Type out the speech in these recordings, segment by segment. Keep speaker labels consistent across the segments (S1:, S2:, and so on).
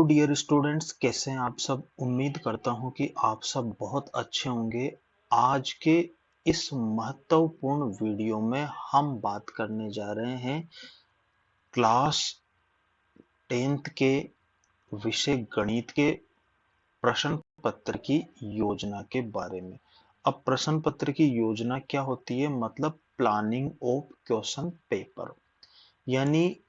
S1: Dear students, कैसे हैं आप सब। उम्मीद करता हूं कि आप सब बहुत अच्छे होंगे। आज के इस महत्वपूर्ण वीडियो में हम बात करने जा रहे हैं क्लास 10th के विषय गणित के प्रश्न पत्र की योजना के बारे में। अब प्रश्न पत्र की योजना क्या होती है, मतलब प्लानिंग ऑफ क्वेश्चन पेपर, यानी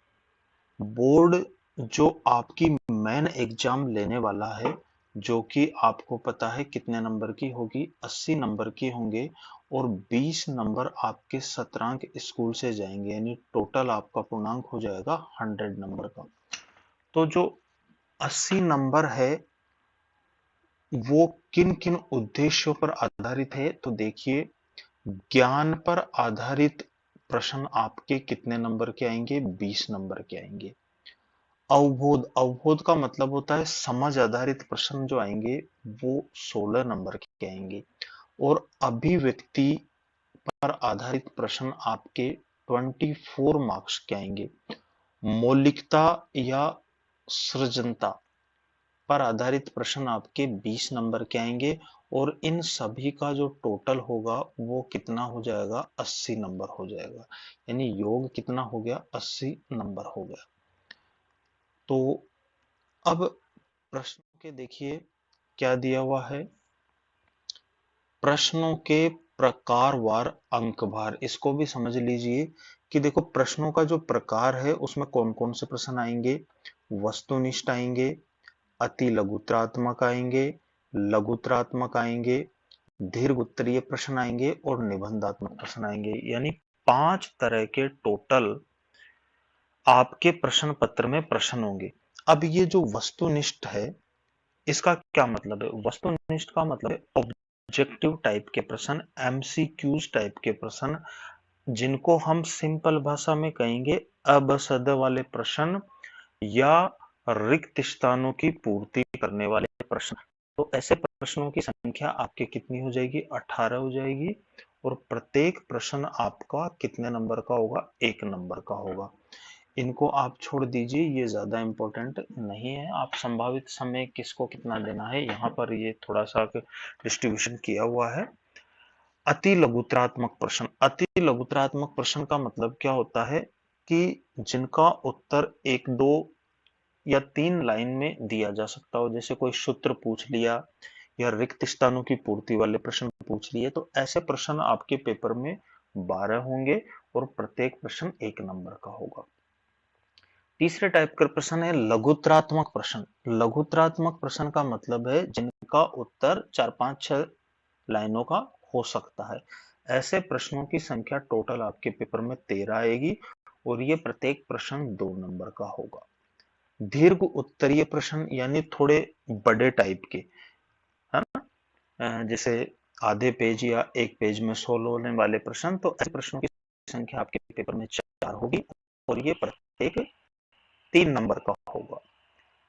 S1: बोर्ड जो आपकी मेन एग्जाम लेने वाला है, जो कि आपको पता है कितने नंबर की होगी, 80 नंबर की होंगे और 20 नंबर आपके शतरंग स्कूल से जाएंगे, यानी टोटल आपका पूर्णांक हो जाएगा 100 नंबर का। तो जो 80 नंबर है वो किन किन उद्देश्यों पर आधारित है, तो देखिए, ज्ञान पर आधारित प्रश्न आपके कितने नंबर के आएंगे, 20 नंबर के आएंगे। अवबोध, अवबोध का मतलब होता है समझ आधारित प्रश्न जो आएंगे वो 16 नंबर के आएंगे। और अभिव्यक्ति पर आधारित प्रश्न आपके 24 मार्क्स के आएंगे। मौलिकता या सृजनता पर आधारित प्रश्न आपके 20 नंबर के आएंगे और इन सभी का जो टोटल होगा वो कितना हो जाएगा, 80 नंबर हो जाएगा। यानी योग कितना हो गया, 80 नंबर हो गया। तो अब प्रश्नों के देखिए क्या दिया हुआ है, प्रश्नों के प्रकारवार अंकभार, इसको भी समझ लीजिए कि देखो प्रश्नों का जो प्रकार है उसमें कौन कौन से प्रश्न आएंगे। वस्तुनिष्ठ आएंगे, अति लघुत्रात्मक आएंगे, लघुत्रात्मक आएंगे, दीर्घ उत्तरीय प्रश्न आएंगे और निबंधात्मक प्रश्न आएंगे। यानी 5 तरह के टोटल आपके प्रश्न पत्र में प्रश्न होंगे। अब ये जो वस्तुनिष्ठ है इसका क्या मतलब है, वस्तुनिष्ठ का मतलब है ऑब्जेक्टिव टाइप के प्रश्न, एमसीक्यूज टाइप के प्रश्न, जिनको हम सिंपल भाषा में कहेंगे अबसद वाले प्रश्न या रिक्त स्थानों की पूर्ति करने वाले प्रश्न। तो ऐसे प्रश्नों की संख्या आपके कितनी हो जाएगी, 18 हो जाएगी। और प्रत्येक प्रश्न आपका कितने नंबर का होगा, 1 नंबर का होगा। इनको आप छोड़ दीजिए, ये ज्यादा इंपॉर्टेंट नहीं है। आप संभावित समय किसको कितना देना है यहाँ पर ये थोड़ा सा डिस्ट्रीब्यूशन किया हुआ है। अति लघुत्रात्मक प्रश्न, अति लघुत्रात्मक प्रश्न का मतलब क्या होता है कि जिनका उत्तर 1, 2 या 3 लाइन में दिया जा सकता हो, जैसे कोई सूत्र पूछ लिया या रिक्त स्थानों की पूर्ति वाले प्रश्न पूछ लिए, तो ऐसे प्रश्न आपके पेपर में 12 होंगे और प्रत्येक प्रश्न 1 नंबर का होगा। तीसरे टाइप का प्रश्न है लघुत्रात्मक प्रश्न। लघुत्रात्मक प्रश्न का मतलब है जिनका उत्तर 4, 5, 6 लाइनों का हो सकता है। ऐसे प्रश्नों की संख्या टोटल आपके पेपर में 13 आएगी और ये प्रत्येक प्रश्न 2 नंबर का होगा। दीर्घ उत्तरीय प्रश्न यानी थोड़े बड़े टाइप के, है ना, जैसे आधे पेज या 1 पेज में सोल्व होने वाले प्रश्न, तो ऐसे प्रश्नों की संख्या आपके पेपर में 4 होगी और ये प्रत्येक 3 नंबर का होगा।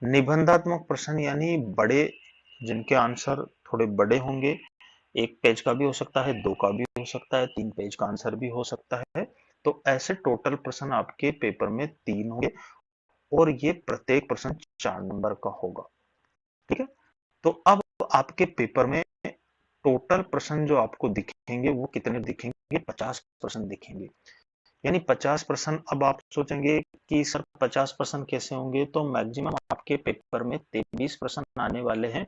S1: निबंधात्मक प्रश्न यानी बड़े, जिनके आंसर थोड़े बड़े होंगे, 1 पेज का भी हो सकता है, 2 का भी हो सकता है, 3 पेज का आंसर भी हो सकता है। तो ऐसे टोटल प्रश्न आपके पेपर में 3 होंगे और ये प्रत्येक प्रश्न 4 नंबर का होगा। ठीक है, तो अब आपके पेपर में टोटल प्रश्न जो आपको दिखेंगे वो कितने दिखेंगे, 50 प्रश्न दिखेंगे। यानी 50 प्रश्न। अब आप सोचेंगे कि सर 50 प्रश्न कैसे होंगे, तो मैक्सिमम आपके पेपर में 23 प्रश्न आने वाले हैं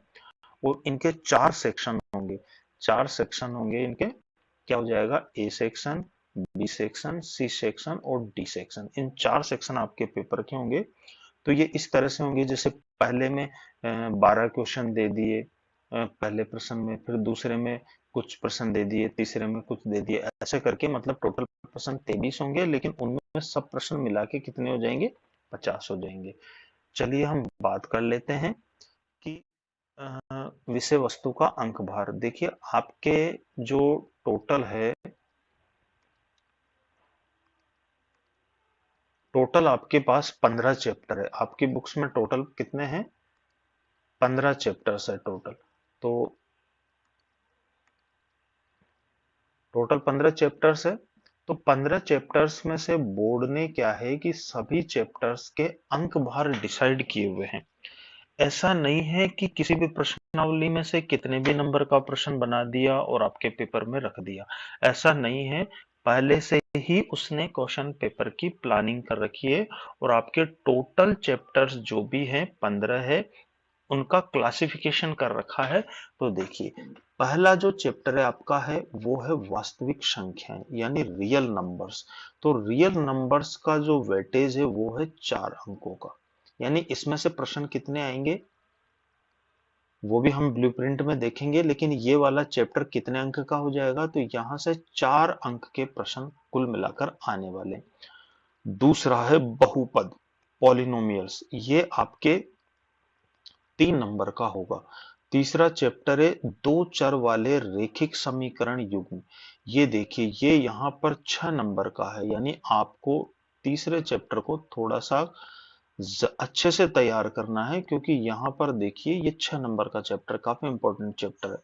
S1: और इनके 4 सेक्शन होंगे। 4 सेक्शन होंगे इनके, क्या हो जाएगा, A section, B section, C section और डी सेक्शन। इन 4 सेक्शन आपके पेपर के होंगे। तो ये इस तरह से होंगे, जैसे पहले में 12 क्वेश्चन दे दिए पहले प्रश्न में, फिर दूसरे में कुछ प्रश्न दे दिए, तीसरे में कुछ दे दिए, ऐसे करके मतलब टोटल प्रश्न 23 होंगे, लेकिन उनमें सब प्रश्न मिला के कितने हो जाएंगे, 50 हो जाएंगे। चलिए हम बात कर लेते हैं कि विषय वस्तु का अंक भार। देखिए आपके जो टोटल है, टोटल आपके पास 15 चैप्टर है। आपकी बुक्स में टोटल कितने हैं, 15 चैप्टर्स है टोटल। तो टोटल 15 चैप्टर्स है। तो 15 चैप्टर्स में से बोर्ड ने क्या है कि सभी चैप्टर्स के अंक भार डिसाइड किए हुए हैं। ऐसा नहीं है कि किसी भी प्रश्नावली में से कितने भी नंबर का प्रश्न बना दिया और आपके पेपर में रख दिया, ऐसा नहीं है। पहले से ही उसने क्वेश्चन पेपर की प्लानिंग कर रखी है और आपके टोटल चैप्टर्स जो भी हैं 15 है, उनका क्लासिफिकेशन कर रखा है। तो देखिए, पहला जो चैप्टर है आपका है वो है वास्तविक संख्याएं यानी रियल नंबर्स। तो रियल नंबर्स का जो वेटेज है वो है 4 अंकों का, यानी इसमें से प्रश्न कितने आएंगे वो भी हम ब्लूप्रिंट में देखेंगे, लेकिन ये वाला चैप्टर कितने अंक का हो जाएगा, तो यहां से 4 अंक के प्रश्न कुल मिलाकर आने वाले। दूसरा है बहुपद, पॉलिनोमियल्स, ये आपके 3 नंबर का होगा। तीसरा चैप्टर है दो चर वाले रेखिक समीकरण युग्म। ये देखिए, ये यहाँ पर 6 नंबर का है, यानी आपको तीसरे चैप्टर को थोड़ा सा अच्छे से तैयार करना है, क्योंकि यहाँ पर देखिए ये 6 नंबर का चैप्टर काफी इंपॉर्टेंट चैप्टर है।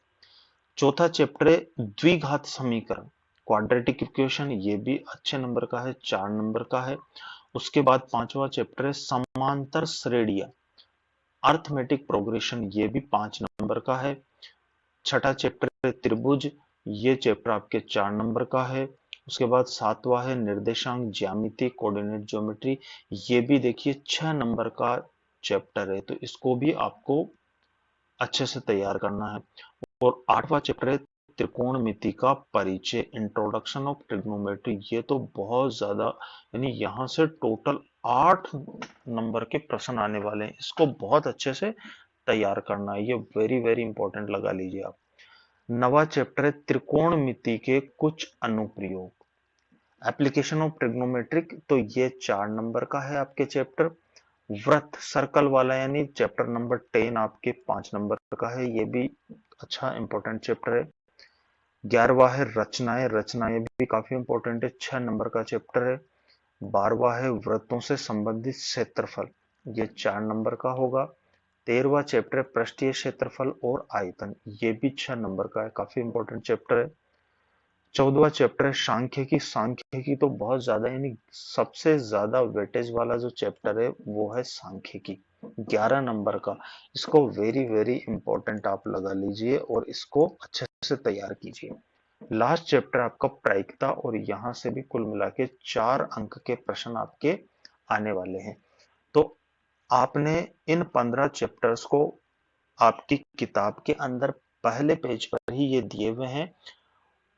S1: चौथा चैप्टर है द्विघात समीकरण, क्वाड्रेटिक इक्वेशन, ये भी अच्छे नंबर का है, 4 नंबर का है। उसके बाद पांचवा चैप्टर है समांतर श्रेणियां, अर्थमेटिक प्रोग्रेशन, ये भी 5 नंबर का है। छठा चैप्टर है त्रिभुज, ये चैप्टर आपके 4 नंबर का है। उसके बाद सातवां है निर्देशांक ज्यामिति, कोऑर्डिनेट ज्योमेट्री, ये भी देखिए 6 नंबर का चैप्टर है, तो इसको भी आपको अच्छे से तैयार करना है। और आठवां चैप्टर है त्रिकोणमिति का परिचय, इंट्रोडक्शन ऑफ ट्रिग्नोमेट्री, ये तो बहुत ज्यादा, यानी यहां से टोटल 8 नंबर के प्रश्न आने वाले हैं, इसको बहुत अच्छे से तैयार करना है, ये वेरी वेरी इंपॉर्टेंट लगा लीजिए आप। नवा चैप्टर है त्रिकोणमिति के कुछ अनुप्रयोग, एप्लीकेशन ऑफ ट्रिग्नोमेट्रिक, तो ये 4 नंबर का है आपके चैप्टर। वृत्त, सर्कल वाला, यानी चैप्टर नंबर 10 आपके 5 नंबर का है, ये भी अच्छा इंपॉर्टेंट चैप्टर है। 11वां है रचनाएं, रचनाएं भी काफी इंपॉर्टेंट है, 6 नंबर का चैप्टर है। 12वां है वृत्तों से संबंधित क्षेत्रफल, ये 4 नंबर का होगा। 13वां चैप्टर है पृष्ठीय क्षेत्रफल और आयतन, ये भी 6 नंबर का है, काफी इंपॉर्टेंट चैप्टर है। 14वां चैप्टर है सांख्यिकी, सांख्यिकी तो बहुत ज्यादा, यानी सबसे ज्यादा वेटेज वाला जो चैप्टर है वो है सांख्यिकी, 11 नंबर का। इसको वेरी वेरी इंपॉर्टेंट आप लगा लीजिए और इसको अच्छे से तैयार कीजिए। लास्ट चैप्टर आपका प्रायिकता, और यहां से भी कुल मिला के 4 अंक के प्रश्न आपके आने वाले हैं। तो आपने इन 15 चैप्टर्स को आपकी किताब के अंदर पहले पेज पर ही ये दिए हुए हैं।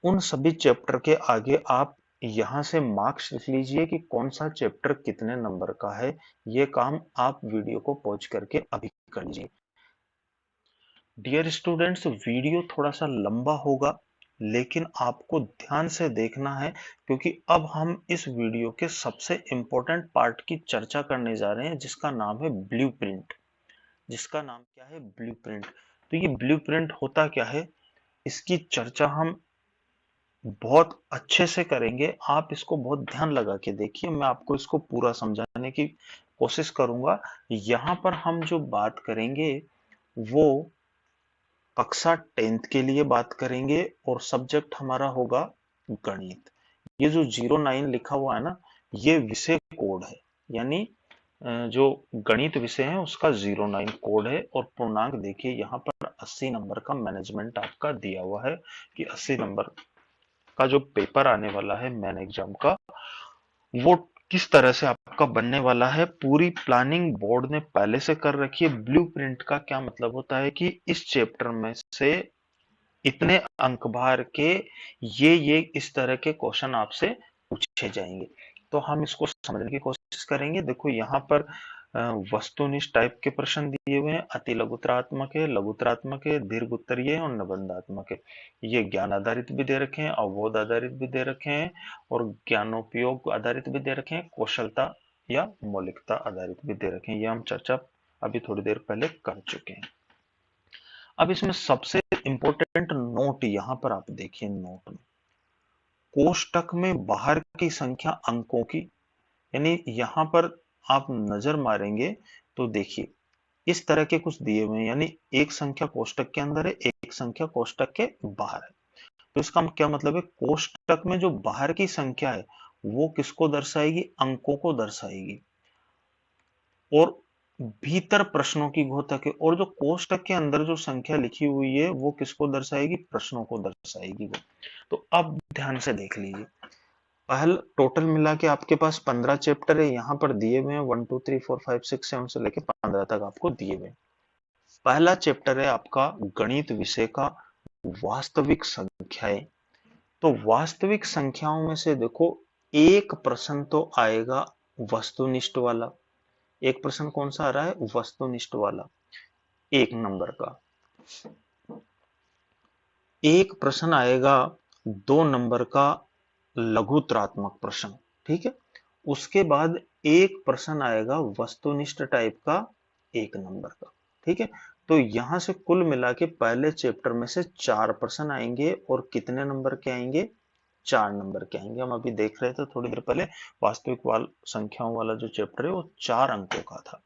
S1: उन सभी चैप्टर के आगे आप यहां से मार्क्स लिख लीजिए कि कौन सा चैप्टर कितने नंबर का है। ये काम आप वीडियो को पॉज करके अभी कर लीजिए। डियर स्टूडेंट्स, वीडियो थोड़ा सा लंबा होगा, लेकिन आपको ध्यान से देखना है, क्योंकि अब हम इस वीडियो के सबसे इंपॉर्टेंट पार्ट की चर्चा करने जा रहे हैं, जिसका नाम है ब्लूप्रिंट। जिसका नाम क्या है? ब्लूप्रिंट। तो ये ब्लूप्रिंट होता क्या है, इसकी चर्चा हम बहुत अच्छे से करेंगे। आप इसको बहुत ध्यान लगा के देखिए, मैं आपको इसको पूरा समझाने की कोशिश करूंगा। यहाँ पर हम जो बात करेंगे वो कक्षा 10th के लिए बात करेंगे, और सब्जेक्ट हमारा होगा गणित। ये जो 09 लिखा हुआ है ना, ये विषय कोड है, यानी जो गणित विषय है उसका 09 कोड है। और पूर्णांक देखिए, यहाँ पर 80 नंबर का मैनेजमेंट आपका दिया हुआ है कि 80 नंबर का जो पेपर आने वाला है मेन एग्जाम का, वो किस तरह से आपका बनने वाला है। पूरी प्लानिंग बोर्ड ने पहले से कर रखी है। ब्लूप्रिंट का क्या मतलब होता है कि इस चैप्टर में से इतने अंक भार के ये इस तरह के क्वेश्चन आपसे पूछे जाएंगे। तो हम इसको समझने की कोशिश करेंगे। देखो यहाँ पर वस्तुनिष्ठ टाइप के प्रश्न दिए हुए हैं, अति लघुतरात्मक है, लघुतरात्मक है, दीर्घ उत्तरीय और निबंधात्मक है। ये ज्ञान आधारित भी दे रखे हैं, अवबोध आधारित भी दे रखे हैं, और ज्ञानोपयोग आधारित भी दे रखे हैं, कौशलता या मौलिकता आधारित भी दे रखे हैं। ये हम चर्चा अभी थोड़ी देर पहले कर चुके हैं। अब इसमें सबसे इंपॉर्टेंट नोट यहां पर आप देखिए, नोट में कोष्टक में बाहर की संख्या अंकों की, यानी यहां पर आप नजर मारेंगे तो देखिए इस तरह के कुछ दिए हुए हैं, यानी एक संख्या कोष्टक के अंदर है, एक संख्या कोष्टक के बाहर है। तो इसका क्या मतलब है, कोष्टक में जो बाहर की संख्या है वो किसको दर्शाएगी? अंकों को दर्शाएगी। और भीतर प्रश्नों की घोतक है, और जो कोष्टक के अंदर जो संख्या लिखी हुई है वो किसको दर्शाएगी? प्रश्नों को दर्शाएगी वो। तो अब ध्यान से देख लीजिए, पहल टोटल मिला के आपके पास 15 चैप्टर है, यहाँ पर दिए हुए हैं 1 2 3 4 5 6 7 से लेके 15 तक आपको दिए हुए हैं। पहला चैप्टर है आपका गणित विषय का वास्तविक संख्याएं। तो वास्तविक संख्याओं में से देखो, एक प्रश्न तो आएगा वस्तुनिष्ठ वाला। एक प्रश्न कौन सा आ रहा है? वस्तुनिष्ठ वाला, एक नंबर का। एक प्रश्न आएगा 2 नंबर का लघुत्रात्मक प्रश्न, ठीक है। उसके बाद एक प्रश्न आएगा वस्तुनिष्ठ टाइप का, 1 नंबर का, ठीक है। तो यहां से कुल मिला के पहले चैप्टर में से 4 प्रश्न आएंगे, और कितने नंबर के आएंगे? 4 नंबर के आएंगे। हम अभी देख रहे थे थोड़ी देर पहले, वास्तविक संख्याओं वाला जो चैप्टर है वो 4 अंकों का था।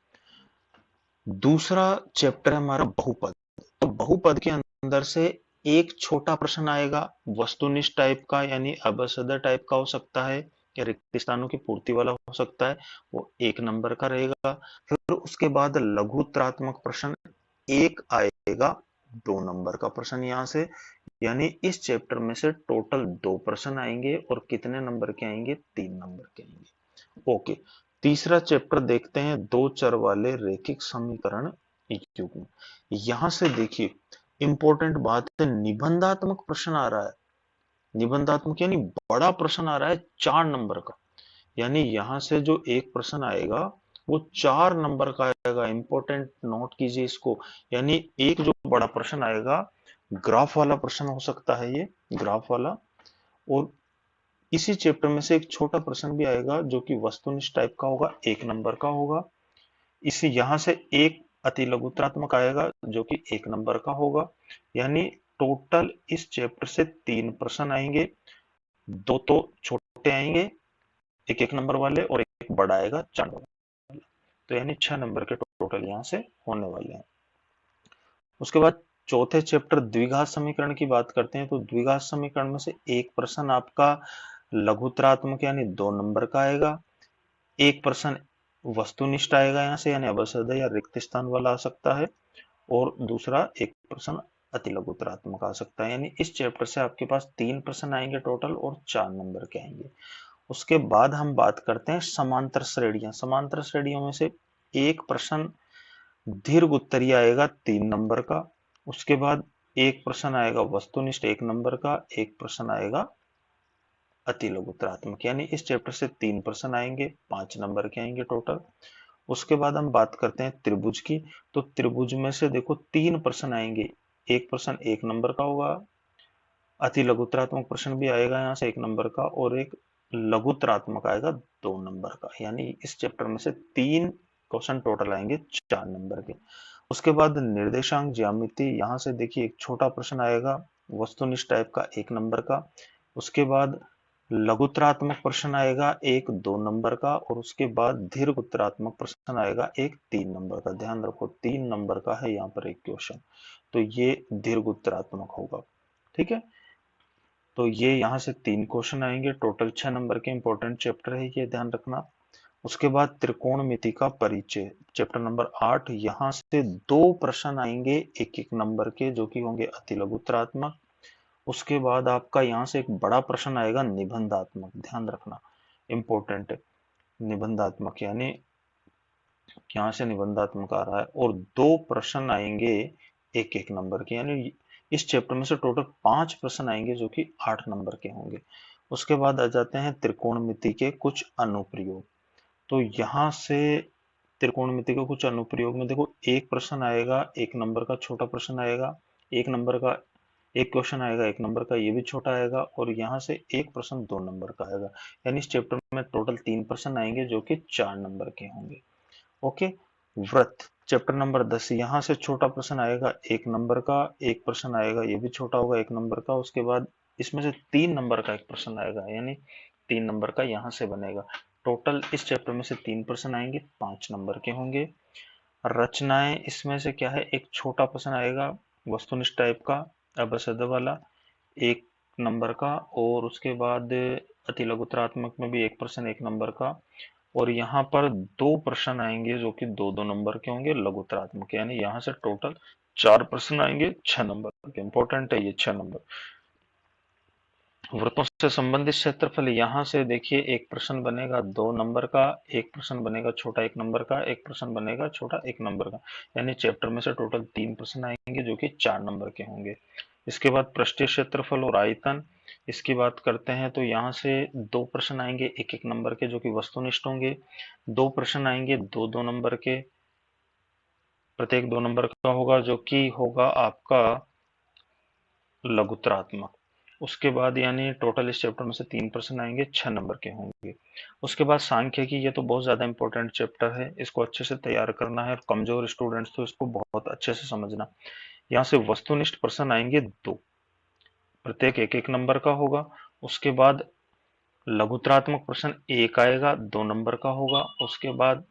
S1: दूसरा चैप्टर है हमारा बहुपद। तो बहुपद के अंदर से एक छोटा प्रश्न आएगा वस्तुनिष्ठ टाइप का, यानी अबसद टाइप का हो सकता है, या रिक्त स्थानों की पूर्ति वाला हो सकता है, वो 1 नंबर का रहेगा। फिर उसके बाद लघुत्रात्मक प्रश्न एक आएगा, 2 नंबर का प्रश्न यहाँ से। यानी इस चैप्टर में से टोटल 2 प्रश्न आएंगे, और कितने नंबर के आएंगे? 3 नंबर के आएंगे। ओके। तीसरा चैप्टर देखते हैं, दो चर वाले रैखिक समीकरण युग्म। यहां से देखिए, इंपॉर्टेंट बात है, निबंधात्मक प्रश्न आ रहा है। निबंधात्मक यानी बड़ा प्रश्न आ रहा है 4 नंबर का। यानी यहां से जो एक प्रश्न आएगा वो 4 नंबर का आएगा। इंपॉर्टेंट नोट कीजिए इसको। यानी एक जो बड़ा प्रश्न आएगा, ग्राफ वाला प्रश्न हो सकता है ये, ग्राफ वाला। और इसी चैप्टर में से एक छोटा प्रश्न भी आएगा जो कि वस्तुनिष्ठ टाइप का होगा, 1 नंबर का होगा। इसी यहां से एक अति लघुत्रात्मक आएगा जो कि 1 नंबर का होगा। यानी टोटल इस चैप्टर से 3 प्रश्न आएंगे, दो तो छोटे आएंगे, एक 1 नंबर वाले, और एक बड़ा आएगा 4 नंबर। तो यानी 6 नंबर के टोटल यहां से होने वाले हैं। उसके बाद चौथे चैप्टर द्विघात समीकरण की बात करते हैं। तो द्विघात समीकरण में से एक प्रश्न आपका लघुत्रात्मक यानी 2 नंबर का आएगा। एक प्रश्न वस्तुनिष्ठ आएगा यहाँ से, यानी अवसद या रिक्त स्थान वाला आ सकता है। और दूसरा एक प्रश्न अति लघुत्रात्मक आ सकता है। यानी इस चैप्टर से आपके पास 3 प्रश्न आएंगे टोटल, और 4 नंबर के आएंगे। उसके बाद हम बात करते हैं समांतर श्रेणियां। समांतर श्रेणियों में से एक प्रश्न दीर्घ उत्तरीय आएगा 3 नंबर का। उसके बाद एक प्रश्न आएगा वस्तुनिष्ठ 1 नंबर का, एक प्रश्न आएगा अति लघुत्रात्मक। यानी इस चैप्टर से 3 प्रश्न आएंगे, 5 नंबर के आएंगे टोटल। उसके बाद हम बात करते हैं त्रिभुज की। तो त्रिभुज में से देखो 3 प्रश्न आएंगे। एक प्रश्न 1 नंबर का होगा, अति लघुत्रात्मक प्रश्न भी आएगा यहाँ से 1 नंबर का, और एक लघुत्रात्मक आएगा 2 नंबर का। यानी इस चैप्टर में से 3 क्वेश्चन टोटल आएंगे 4 नंबर के। उसके बाद निर्देशांक ज्यामिति, यहाँ से देखिए एक छोटा प्रश्न आएगा वस्तुनिष्ठ टाइप का, 1 नंबर का। उसके बाद लघुत्रात्मक प्रश्न आएगा एक 2 नंबर का, और उसके बाद दीर्घ उत्तरात्मक प्रश्न आएगा एक 3 नंबर का। ध्यान रखो 3 नंबर का है यहाँ पर एक क्वेश्चन, तो ये दीर्घ उत्तरात्मक होगा, ठीक है। तो ये यहाँ से 3 क्वेश्चन आएंगे टोटल, 6 नंबर के। इंपॉर्टेंट चैप्टर है ये, ध्यान रखना। उसके बाद त्रिकोणमिति का परिचय, चैप्टर नंबर 8। यहाँ से 2 प्रश्न आएंगे एक एक नंबर के, जो कि होंगे अति लघुत्रात्मक। उसके बाद आपका यहाँ से एक बड़ा प्रश्न आएगा निबंधात्मक, ध्यान रखना, इंपॉर्टेंट है। निबंधात्मक यानी यहाँ से निबंधात्मक आ रहा है, और 2 प्रश्न आएंगे एक एक नंबर के। यानी इस चैप्टर में से टोटल 5 प्रश्न आएंगे जो कि 8 नंबर के होंगे। उसके बाद आ जाते हैं त्रिकोणमिति के कुछ अनुप्रयोग। तो यहाँ से त्रिकोणमिति के कुछ अनुप्रयोग में देखो, एक प्रश्न आएगा 1 नंबर का, छोटा प्रश्न आएगा 1 नंबर का। एक क्वेश्चन आएगा 1 नंबर का, ये भी छोटा आएगा। और यहाँ से एक प्रश्न 2 नंबर का आएगा। यानी इस चैप्टर में टोटल 3 प्रश्न आएंगे जो कि 4 नंबर के होंगे। ओके। व्रत, चैप्टर नंबर 10। यहाँ से छोटा प्रश्न आएगा 1 नंबर का, एक प्रश्न आएगा ये भी छोटा होगा 1 नंबर का। उसके बाद इसमें से 3 नंबर का एक प्रश्न आएगा, यानी 3 नंबर का यहाँ से बनेगा। टोटल इस चैप्टर में से 3 प्रश्न आएंगे, 5 नंबर के होंगे। रचनाएं, इसमें से क्या है, एक छोटा प्रश्न आएगा वस्तुनिष्ठ टाइप का, अबसद वाला, 1 नंबर का। और उसके बाद अति लघुत्रात्मक में भी एक प्रश्न 1 नंबर का। और यहाँ पर दो प्रश्न आएंगे जो कि दो दो नंबर के होंगे लघुत्तरात्मक, यानी यहाँ से टोटल 4 प्रश्न आएंगे 6 नंबर के। इंपॉर्टेंट है ये 6 नंबर। वृत्तों से संबंधित क्षेत्रफल, यहाँ से देखिए एक प्रश्न बनेगा 2 नंबर का, एक प्रश्न बनेगा छोटा 1 नंबर का, एक प्रश्न बनेगा छोटा 1 नंबर का, यानी चैप्टर में से टोटल 3 प्रश्न आएंगे जो कि 4 नंबर के होंगे। इसके बाद पृष्ठीय क्षेत्रफल और आयतन, इसकी बात करते हैं तो यहाँ से 2 प्रश्न आएंगे 1 नंबर के जो कि वस्तुनिष्ठ होंगे, 2 प्रश्न आएंगे 2 नंबर के, प्रत्येक 2 नंबर का होगा जो कि होगा आपका लघुत्तरात्मक। उसके बाद यानी टोटल इस चैप्टर में से 3 प्रश्न आएंगे 6 नंबर के होंगे। उसके बाद सांख्यिकी, ये तो बहुत ज्यादा इंपॉर्टेंट चैप्टर है, इसको अच्छे से तैयार करना है और कमजोर स्टूडेंट्स तो इसको बहुत अच्छे से समझना। यहाँ से वस्तुनिष्ठ प्रश्न आएंगे 2, प्रत्येक 1 नंबर का होगा। उसके बाद लघुत्तरात्मक प्रश्न 1 आएगा 2 नंबर का होगा। उसके बाद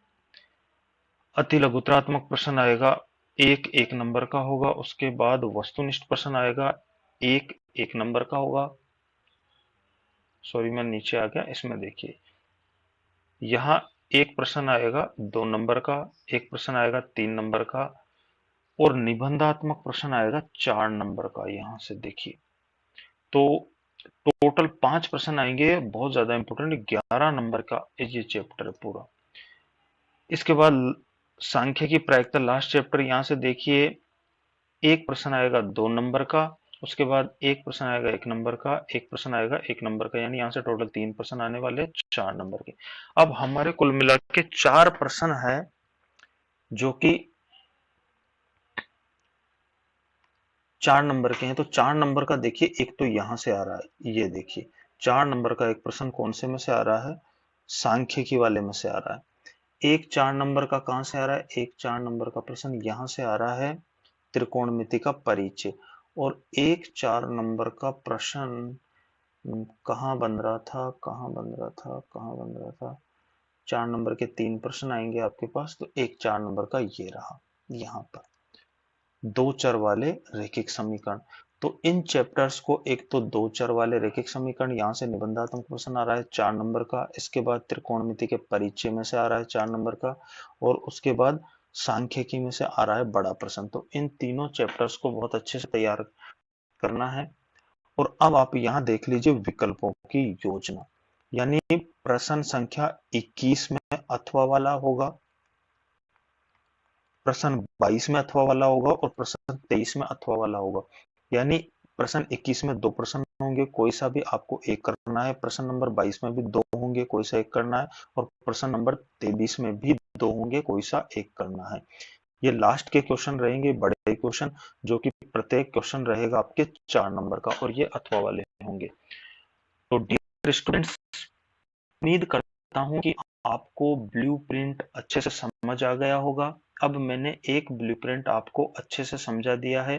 S1: अति लघुत्तरात्मक प्रश्न आएगा 1 नंबर का होगा। उसके बाद वस्तुनिष्ठ प्रश्न आएगा 1 नंबर का होगा। सॉरी मैं नीचे आ गया, इसमें देखिए यहाँ एक प्रश्न आएगा 2 नंबर का, एक प्रश्न आएगा 3 नंबर का और निबंधात्मक प्रश्न आएगा 4 नंबर का। यहाँ से देखिए तो टोटल 5 प्रश्न आएंगे, बहुत ज्यादा इंपॉर्टेंट, 11 नंबर का ये चैप्टर है पूरा। इसके बाद सांख्यिकी प्रायिकता लास्ट चैप्टर, यहाँ से देखिए एक प्रश्न आएगा 2 नंबर का, उसके बाद एक प्रश्न आएगा 1 नंबर का, एक प्रश्न आएगा 1 नंबर का, यानी यहाँ से टोटल 3 प्रश्न आने वाले 4 नंबर के। अब हमारे कुल मिला के 4 प्रश्न है जो कि 4 नंबर के हैं। तो 4 नंबर का देखिए एक तो यहां से आ रहा है, ये देखिए 4 नंबर का एक प्रश्न कौन से में से आ रहा है, सांख्यिकी वाले में से आ रहा है। एक 4 नंबर का कहां से आ रहा है, एक 4 नंबर का प्रश्न यहां से आ रहा है त्रिकोणमिति का परिचय। और एक 4 नंबर का प्रश्न कहाँ बन रहा था, कहाँ बन रहा था, कहाँ बन रहा था, 4 नंबर के 3 प्रश्न आएंगे आपके पास, तो एक 4 नंबर का ये रहा यहाँ पर, दो चर वाले रैखिक समीकरण। तो इन चैप्टर्स को, एक तो दो चर वाले रैखिक समीकरण, यहाँ से निबंधात्मक प्रश्न आ रहा है 4 नंबर का, इसके बाद त्रिकोणमिति के परिचय में से आ रहा है 4 नंबर का, और उसके बाद सांख्यिकी में से आ रहा है बड़ा प्रश्न। तो इन तीनों चैप्टर्स को बहुत अच्छे से तैयार करना है। और अब आप यहाँ देख लीजिए विकल्पों की योजना, यानी प्रश्न संख्या 21 में अथवा वाला होगा, प्रश्न 22 में अथवा वाला होगा और प्रश्न 23 में अथवा वाला होगा। यानी प्रश्न 21 में 2 प्रश्न होंगे, कोई सा भी आपको एक करना है, प्रश्न नंबर 22 में भी 2 होंगे, कोई सा एक करना है, और प्रश्न नंबर 23 में भी 2 होंगे, कोई सा एक करना है। ये लास्ट के क्वेश्चन रहेंगे बड़े क्वेश्चन, जो कि प्रत्येक क्वेश्चन रहेगा आपके 4 नंबर का, और ये अथवा वाले होंगे। तो डियर स्टूडेंट्स, उम्मीद करता हूं कि आपको ब्लूप्रिंट अच्छे से समझ आ गया होगा। अब मैंने एक ब्लूप्रिंट आपको अच्छे से समझा दिया है।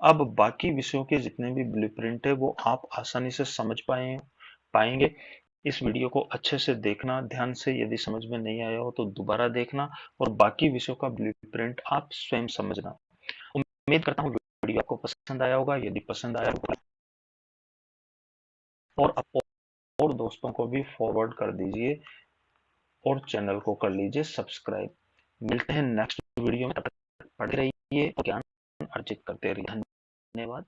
S1: अब बाकी विषयों के जितने भी ब्लूप्रिंट है वो आप आसानी से समझ पाएंगे। इस वीडियो को अच्छे से देखना ध्यान से, यदि समझ में नहीं आया हो तो दोबारा देखना, और बाकी विषयों का ब्लूप्रिंट आप स्वयं समझना। उम्मीद करता हूँ वीडियो आपको पसंद आया होगा। यदि पसंद आया हो और और दोस्तों को भी फॉरवर्ड कर दीजिए और चैनल को कर लीजिए सब्सक्राइब। मिलते हैं नेक्स्ट वीडियो में, तब तक पढ़ते रहिए और ज्ञान अर्जित करते रहिए। धन्यवाद।